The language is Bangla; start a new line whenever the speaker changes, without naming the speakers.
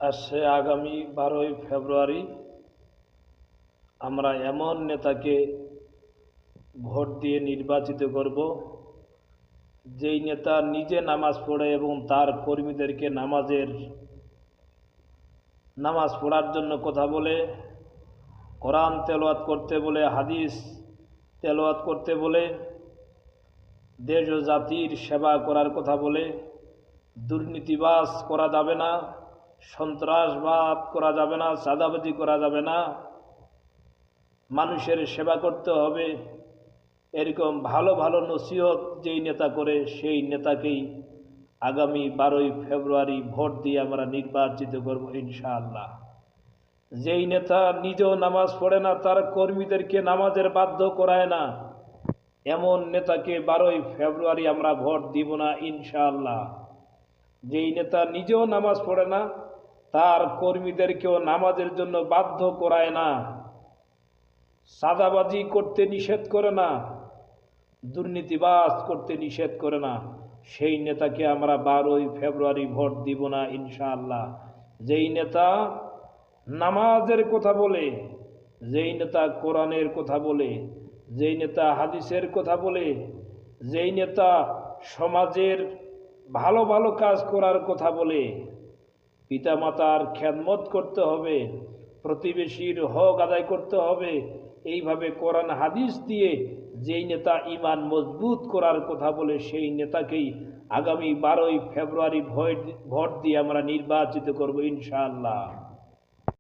আসছে আগামী 12ই ফেব্রুয়ারি আমরা এমন নেতাকে ভোট দিয়ে নির্বাচিত করব যেই নেতা নিজে নামাজ পড়ে এবং তার কর্মীদেরকে নামাজ পড়ার জন্য কথা বলে, কোরআন তেলাওয়াত করতে বলে, হাদিস তেলাওয়াত করতে বলে, দেশ ও জাতির সেবা করার কথা বলে। দুর্নীতিবাজ করা যাবে না, সন্ত্রাসবাদ করা যাবে না, চাঁদাবাজি করা যাবে না, মানুষের সেবা করতে হবে। এরকম ভালো ভালো নসিহত যেই নেতা করে সেই নেতাকেই আগামী 12ই ফেব্রুয়ারি ভোট দিয়ে আমরা নির্বাচিত করব ইনশাআল্লাহ। যেই নেতা নিজেও নামাজ পড়ে না, তার কর্মীদেরকে নামাজের বাধ্য করায় না, এমন নেতাকে 12ই ফেব্রুয়ারি আমরা ভোট দিব না ইনশাআল্লাহ। যেই নেতা নিজেও নামাজ পড়ে না, তার কর্মীদেরকেও নামাজের জন্য বাধ্য করায় না, চাঁদাবাজি করতে নিষেধ করে না, দুর্নীতিবাজ করতে নিষেধ করে না, সেই নেতাকে আমরা 12ই ফেব্রুয়ারি ভোট দিব না ইনশাআল্লাহ। যেই নেতা নামাজের কথা বলে, যেই নেতা কোরআনের কথা বলে, যেই নেতা হাদিসের কথা বলে, যেই নেতা সমাজের ভালো ভালো কাজ করার কথা বলে, পিতামাতার খেদমত করতে হবে, প্রতিবেশীর হক আদায় করতে হবে, এইভাবে কোরআন হাদিস দিয়ে যেই নেতা ঈমান মজবুত করার কথা বলে, সেই নেতাকেই আগামী 12ই ফেব্রুয়ারি ভোট দিয়ে আমরা নির্বাচিত করব ইনশাআল্লাহ।